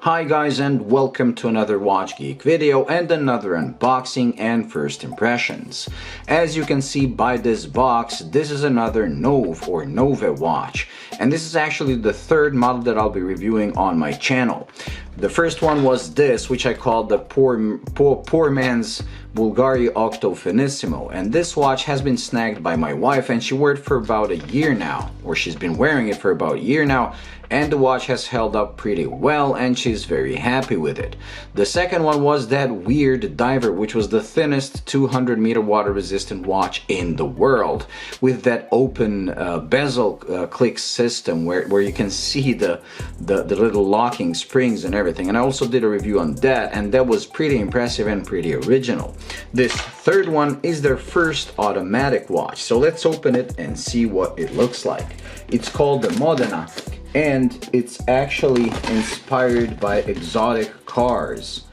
Hi guys, and welcome to another Watch Geek video and another unboxing and first impressions. As you can see by this box, this is another Nove watch, and this is actually the third model that I'll be reviewing on my channel. The first one was this, which I called the poor man's Bulgari Octo Finissimo, and this watch has been snagged by my wife and she wore it for about a year now, or she's been wearing it for about a year now, and the watch has held up pretty well and she's very happy with it. The second one was that weird diver, which was the thinnest 200-meter water resistant watch in the world, with that open bezel click system where you can see the little locking springs and everything. And I also did a review on that, and that was pretty impressive and pretty original. This third one is their first automatic watch, so let's open it and see what it looks like. It's called the Modena, and it's actually inspired by exotic cars.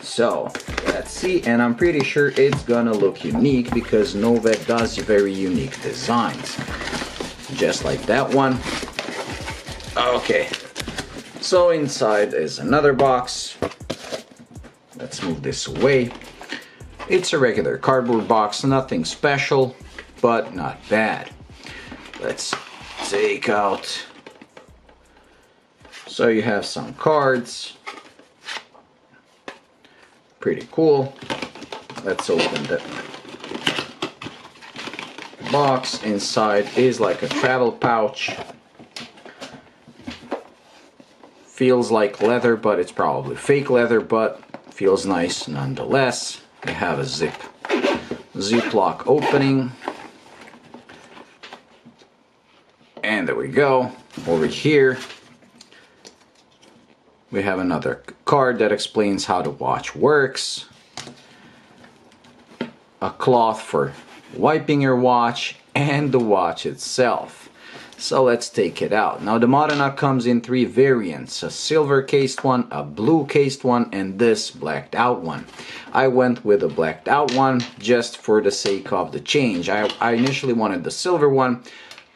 So let's see, and I'm pretty sure it's gonna look unique because Nove does very unique designs, just like that one. Okay, so inside is another box. Let's move this away. It's a regular cardboard box, nothing special, but not bad. Let's take out. So you have some cards. Pretty cool. Let's open the box. Inside is like a travel pouch. Feels like leather, but it's probably fake leather, but feels nice nonetheless. We have a ziplock opening. And there we go. Over here we have another card that explains how the watch works. A cloth for wiping your watch, and the watch itself. So let's take it out. Now the Modena comes in three variants: a silver cased one, a blue cased one, and this blacked out one. I went with the blacked out one just for the sake of the change. I initially wanted the silver one,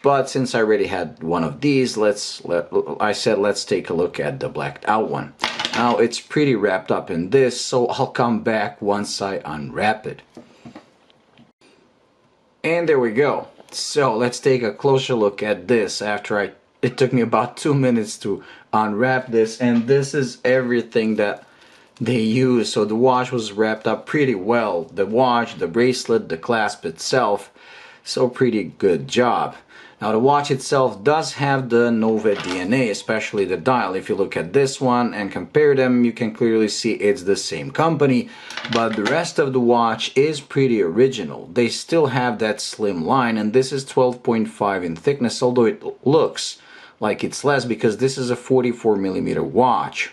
but since I already had one of these, I said let's take a look at the blacked out one. Now it's pretty wrapped up in this, so I'll come back once I unwrap it. And there we go. So let's take a closer look at this after it took me about 2 minutes to unwrap this, and this is everything that they use. So the watch was wrapped up pretty well. The watch, the bracelet, the clasp itself. So pretty good job. Now the watch itself does have the Nove DNA, especially the dial. If you look at this one and compare them, you can clearly see it's the same company, but the rest of the watch is pretty original. They still have that slim line, and this is 12.5 in thickness, although it looks like it's less because this is a 44mm watch.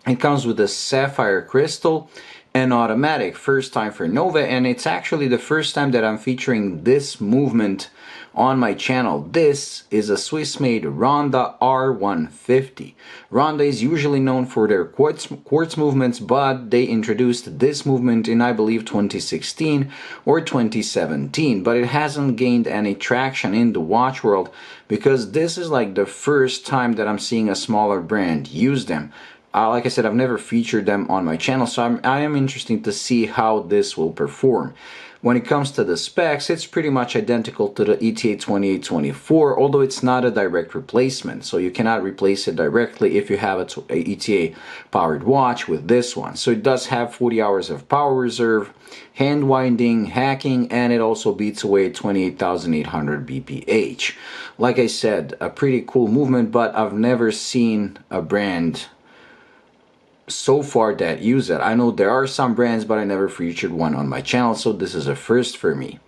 It comes with a sapphire crystal and automatic, first time for Nove, and it's actually the first time that I'm featuring this movement on my channel. This is a Swiss-made Ronda R150. Ronda is usually known for their quartz movements, but they introduced this movement in, I believe, 2016 or 2017, but it hasn't gained any traction in the watch world because this is like the first time that I'm seeing a smaller brand use them. Like I said, I've never featured them on my channel, so I am interested to see how this will perform. When it comes to the specs, it's pretty much identical to the ETA 2824, although it's not a direct replacement, so you cannot replace it directly if you have a ETA powered watch with this one. So it does have 40 hours of power reserve, hand winding, hacking, and it also beats away 28,800 BPH. Like I said, a pretty cool movement, but I've never seen a brand so far that use it. I know there are some brands, but I never featured one on my channel, so this is a first for me.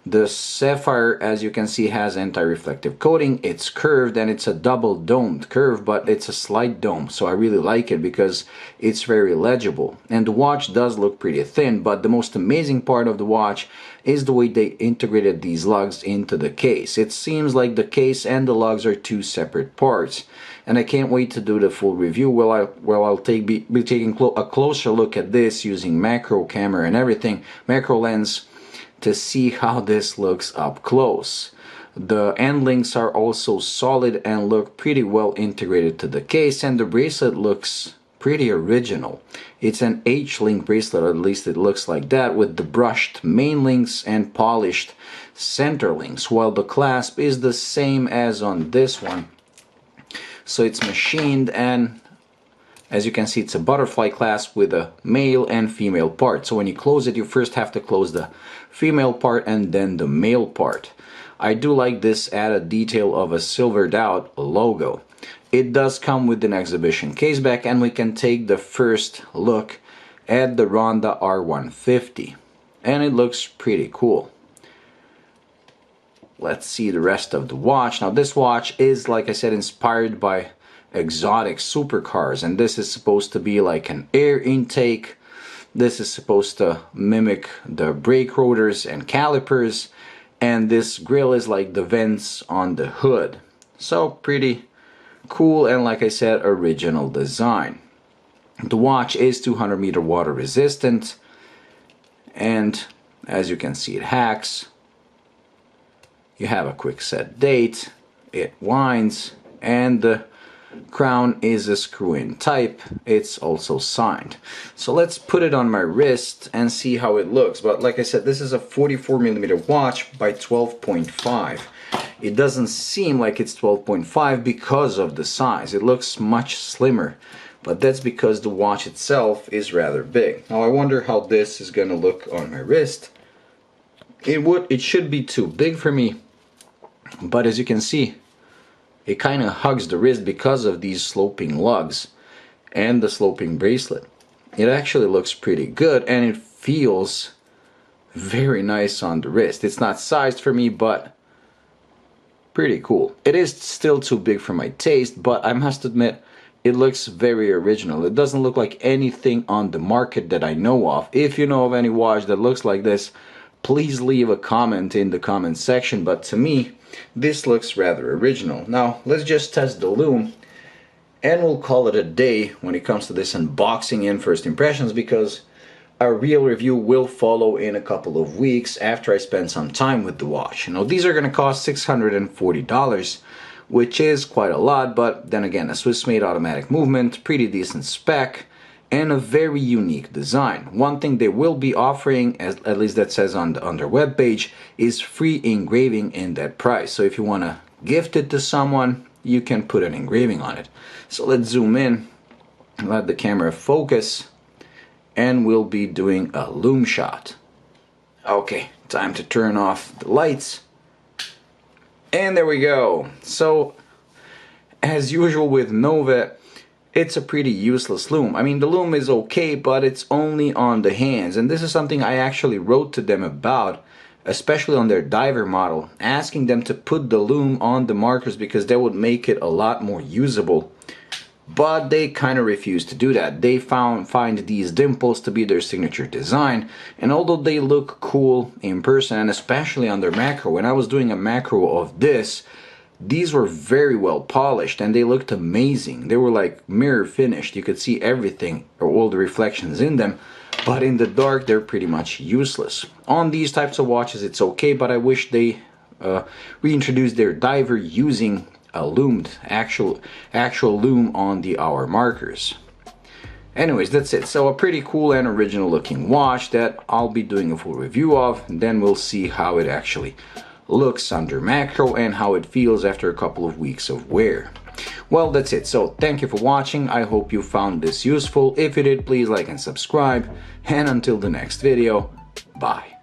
The sapphire, as you can see, has anti-reflective coating. It's curved and it's a double domed curve, but it's a slight dome, so I really like it because it's very legible. And the watch does look pretty thin, but the most amazing part of the watch is the way they integrated these lugs into the case. It seems like the case and the lugs are two separate parts, and I can't wait to do the full review where I'll be taking a closer look at this using macro camera and everything, macro lens, to see how this looks up close. The end links are also solid and look pretty well integrated to the case, and the bracelet looks pretty original. It's an H-link bracelet, or at least it looks like that, with the brushed main links and polished center links, while the clasp is the same as on this one. So it's machined, and as you can see, it's a butterfly clasp with a male and female part. So when you close it, you first have to close the female part and then the male part. I do like this added detail of a silvered out logo. It does come with an exhibition case back, and we can take the first look at the Ronda R150. And it looks pretty cool. Let's see the rest of the watch. Now this watch is, like I said, inspired by exotic supercars, and this is supposed to be like an air intake. This is supposed to mimic the brake rotors and calipers, and this grill is like the vents on the hood. So pretty cool, and like I said, original design. The watch is 200-meter water resistant, and as you can see, it hacks. You have a quick set date, it winds, and the crown is a screw-in type. It's also signed. So let's put it on my wrist and see how it looks. But like I said, this is a 44mm watch by 12.5. It doesn't seem like it's 12.5 because of the size. It looks much slimmer, but that's because the watch itself is rather big. Now I wonder how this is gonna look on my wrist. It should be too big for me, but as you can see, it kind of hugs the wrist because of these sloping lugs and the sloping bracelet. It actually looks pretty good, and it feels very nice on the wrist. It's not sized for me, but pretty cool. It is still too big for my taste, but I must admit, it looks very original. It doesn't look like anything on the market that I know of. If you know of any watch that looks like this, please leave a comment in the comment section, but to me, this looks rather original. Now, let's just test the lume, and we'll call it a day when it comes to this unboxing and first impressions, because a real review will follow in a couple of weeks after I spend some time with the watch. You know, these are going to cost $640, which is quite a lot, but then again, a Swiss-made automatic movement, pretty decent spec, and a very unique design. One thing they will be offering, at least that says on their webpage, is free engraving in that price. So if you want to gift it to someone, you can put an engraving on it. So let's zoom in, let the camera focus, and we'll be doing a lume shot. Okay, time to turn off the lights. And there we go. So, as usual with Nove, it's a pretty useless lume. I mean, the lume is okay, but it's only on the hands. And this is something I actually wrote to them about, especially on their diver model, asking them to put the lume on the markers because that would make it a lot more usable. But they kind of refused to do that. They find these dimples to be their signature design, and although they look cool in person, and especially on their macro, when I was doing a macro of this, these were very well polished and they looked amazing. They were like mirror finished. You could see everything, or all the reflections in them, but in the dark they're pretty much useless. On these types of watches it's okay, but I wish they reintroduced their diver using a lumed, actual lume on the hour markers. Anyways, that's it. So a pretty cool and original looking watch that I'll be doing a full review of, and then we'll see how it actually looks under macro and how it feels after a couple of weeks of wear. Well, that's it. So thank you for watching. I hope you found this useful. If you did, please like and subscribe, and until the next video, bye.